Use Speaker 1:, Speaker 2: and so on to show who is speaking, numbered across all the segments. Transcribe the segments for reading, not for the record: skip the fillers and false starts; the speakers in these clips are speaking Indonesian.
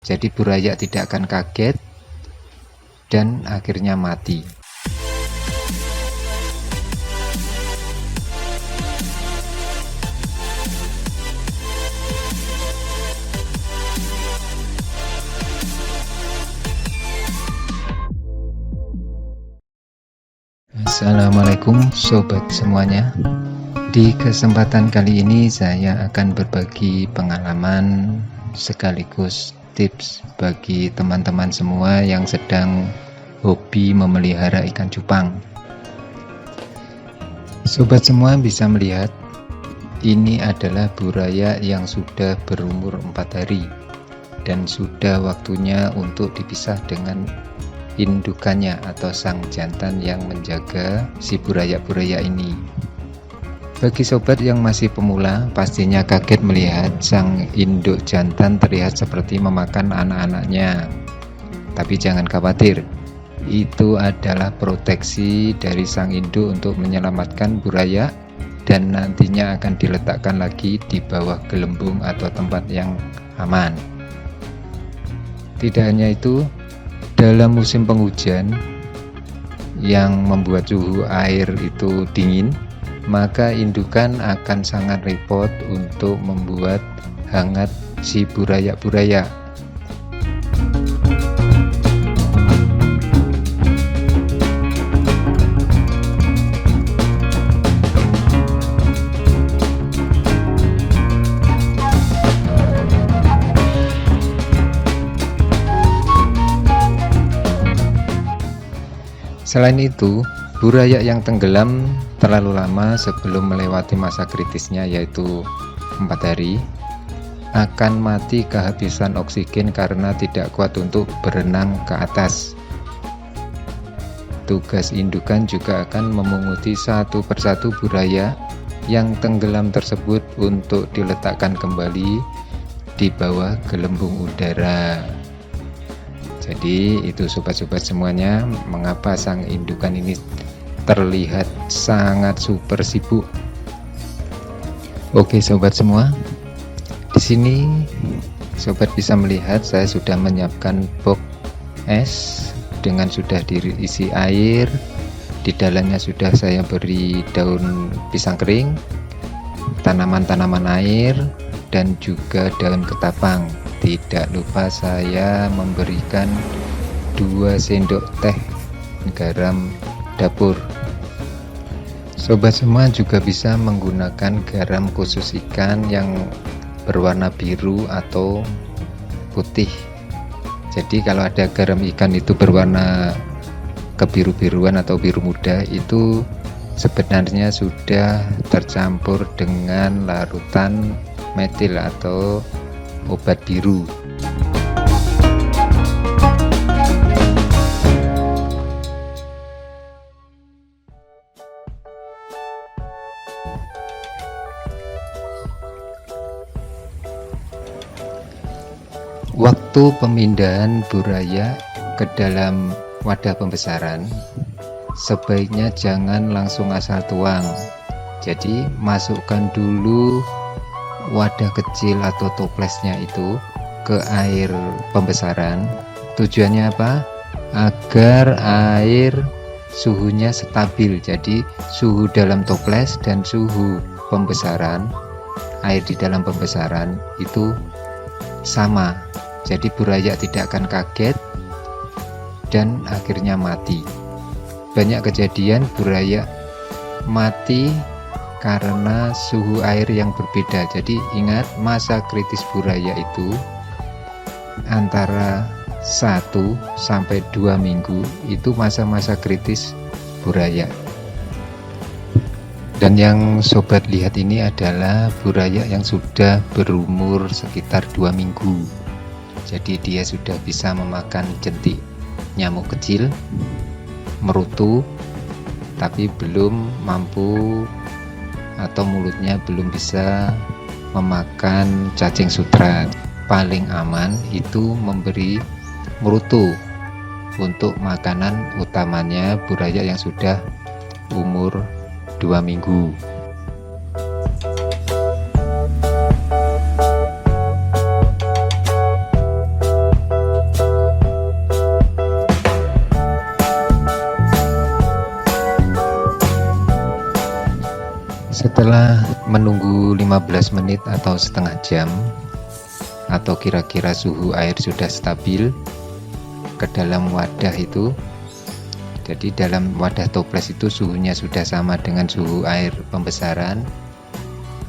Speaker 1: Jadi burayak tidak akan kaget dan akhirnya mati. Assalamualaikum sobat semuanya. Di kesempatan kali ini saya akan berbagi pengalaman sekaligus tips bagi teman-teman semua yang sedang hobi memelihara ikan cupang. Sobat semua bisa melihat ini adalah burayak yang sudah berumur 4 hari dan sudah waktunya untuk dipisah dengan indukannya atau sang jantan yang menjaga si burayak-burayak ini. Bagi sobat yang masih pemula, pastinya kaget melihat sang induk jantan terlihat seperti memakan anak-anaknya. Tapi jangan khawatir, itu adalah proteksi dari sang induk untuk menyelamatkan burayak dan nantinya akan diletakkan lagi di bawah gelembung atau tempat yang aman. Tidak hanya itu, dalam musim penghujan yang membuat suhu air itu dingin, maka indukan akan sangat repot untuk membuat hangat si burayak-burayak. Selain itu, burayak yang tenggelam terlalu lama sebelum melewati masa kritisnya yaitu 4 hari akan mati kehabisan oksigen karena tidak kuat untuk berenang ke atas. Tugas indukan juga akan memunguti satu persatu burayak yang tenggelam tersebut untuk diletakkan kembali di bawah gelembung udara. Jadi itu sobat-sobat semuanya, mengapa sang indukan ini terlihat sangat super sibuk. Oke sobat semua, di sini sobat bisa melihat saya sudah menyiapkan box es dengan sudah diisi air. Di dalamnya sudah saya beri daun pisang kering, tanaman-tanaman air, dan juga daun ketapang. Tidak lupa saya memberikan 2 sendok teh garam dapur. Sobat semua juga bisa menggunakan garam khusus ikan yang berwarna biru atau putih. Jadi kalau ada garam ikan itu berwarna kebiru-biruan atau biru muda, itu sebenarnya sudah tercampur dengan larutan metil atau obat biru. Waktu pemindahan burayak ke dalam wadah pembesaran, sebaiknya jangan langsung asal tuang. Jadi masukkan dulu wadah kecil atau toplesnya itu ke air pembesaran. Tujuannya apa? Agar air suhunya stabil. Jadi suhu dalam toples dan suhu pembesaran, air di dalam pembesaran itu sama. Jadi burayak tidak akan kaget dan akhirnya mati. Banyak kejadian burayak mati karena suhu air yang berbeda. Jadi ingat, masa kritis burayak itu antara 1 sampai 2 minggu, itu masa-masa kritis burayak. Dan yang sobat lihat ini adalah burayak yang sudah berumur sekitar 2 minggu. Jadi dia sudah bisa memakan jentik nyamuk kecil, merutu, tapi belum mampu atau mulutnya belum bisa memakan cacing sutra. Paling aman itu memberi merutu untuk makanan utamanya burayak yang sudah umur 2 minggu. Setelah menunggu 15 menit atau setengah jam, atau kira-kira suhu air sudah stabil ke dalam wadah itu, jadi dalam wadah toples itu suhunya sudah sama dengan suhu air pembesaran,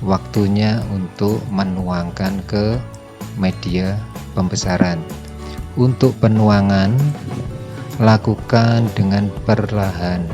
Speaker 1: waktunya untuk menuangkan ke media pembesaran. Untuk penuangan, lakukan dengan perlahan.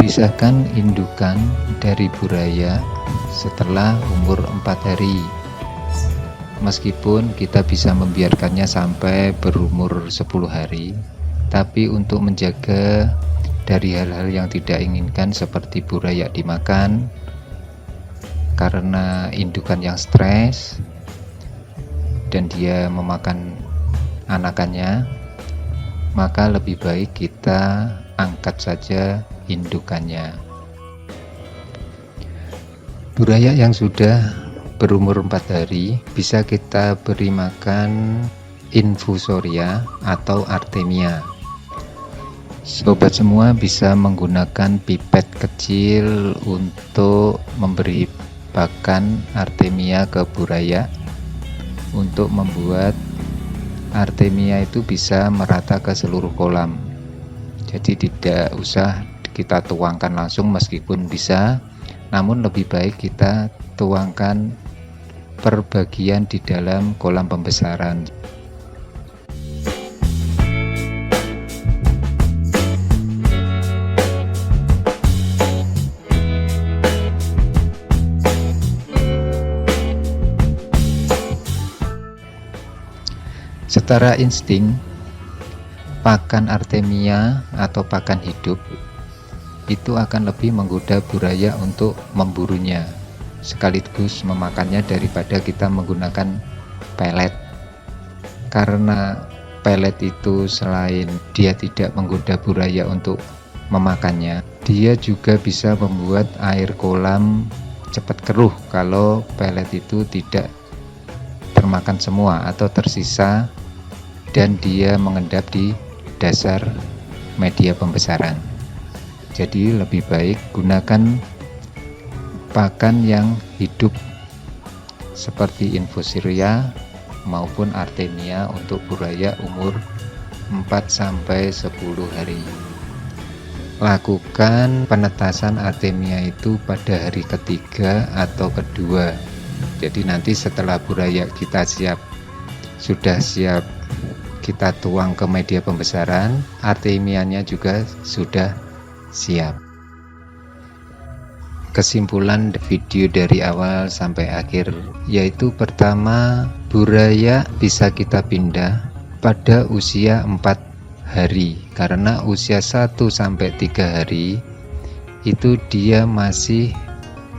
Speaker 1: Pisahkan indukan dari buraya setelah umur 4 hari. Meskipun kita bisa membiarkannya sampai berumur 10 hari, tapi untuk menjaga dari hal-hal yang tidak inginkan seperti buraya dimakan karena indukan yang stres dan dia memakan anakannya, maka lebih baik kita angkat saja indukannya. Buraya yang sudah berumur 4 hari bisa kita beri makan infusoria atau artemia. Sobat semua bisa menggunakan pipet kecil untuk memberi pakan artemia ke buraya untuk membuat artemia itu bisa merata ke seluruh kolam. Jadi tidak usah kita tuangkan langsung, meskipun bisa, namun lebih baik kita tuangkan per bagian di dalam kolam pembesaran. Secara insting, pakan artemia atau pakan hidup itu akan lebih menggoda buraya untuk memburunya, sekaligus memakannya daripada kita menggunakan pelet. Karena pelet itu selain dia tidak menggoda buraya untuk memakannya, dia juga bisa membuat air kolam cepat keruh kalau pelet itu tidak termakan semua atau tersisa dan dia mengendap di dasar media pembesaran. Jadi lebih baik gunakan pakan yang hidup seperti infusoria maupun artemia untuk buraya umur 4-10 hari. Lakukan penetasan artemia itu pada hari ketiga atau kedua. Jadi nanti setelah buraya kita sudah siap kita tuang ke media pembesaran, artemianya juga sudah siap. Kesimpulan video dari awal sampai akhir yaitu, pertama, buraya bisa kita pindah pada usia 4 hari, karena usia 1-3 hari itu dia masih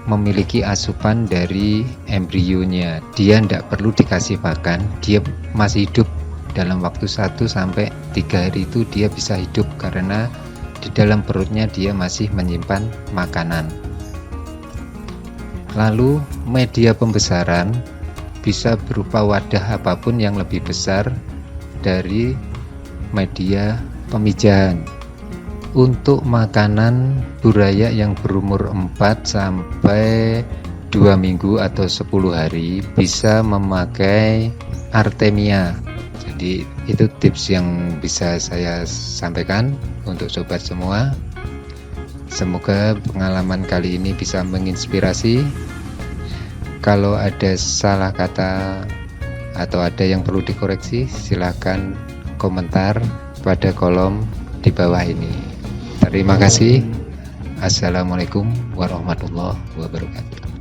Speaker 1: memiliki asupan dari embrionya. Dia tidak perlu dikasih pakan, dia masih hidup. Dalam waktu 1-3 hari itu dia bisa hidup karena di dalam perutnya dia masih menyimpan makanan. Lalu media pembesaran bisa berupa wadah apapun yang lebih besar dari media pemijahan. Untuk makanan buraya yang berumur 4-2 minggu atau 10 hari bisa memakai artemia. Jadi itu tips yang bisa saya sampaikan untuk sobat semua. Semoga pengalaman kali ini bisa menginspirasi. Kalau ada salah kata atau ada yang perlu dikoreksi, silahkan komentar pada kolom di bawah ini. Terima kasih. Assalamualaikum warahmatullahi wabarakatuh.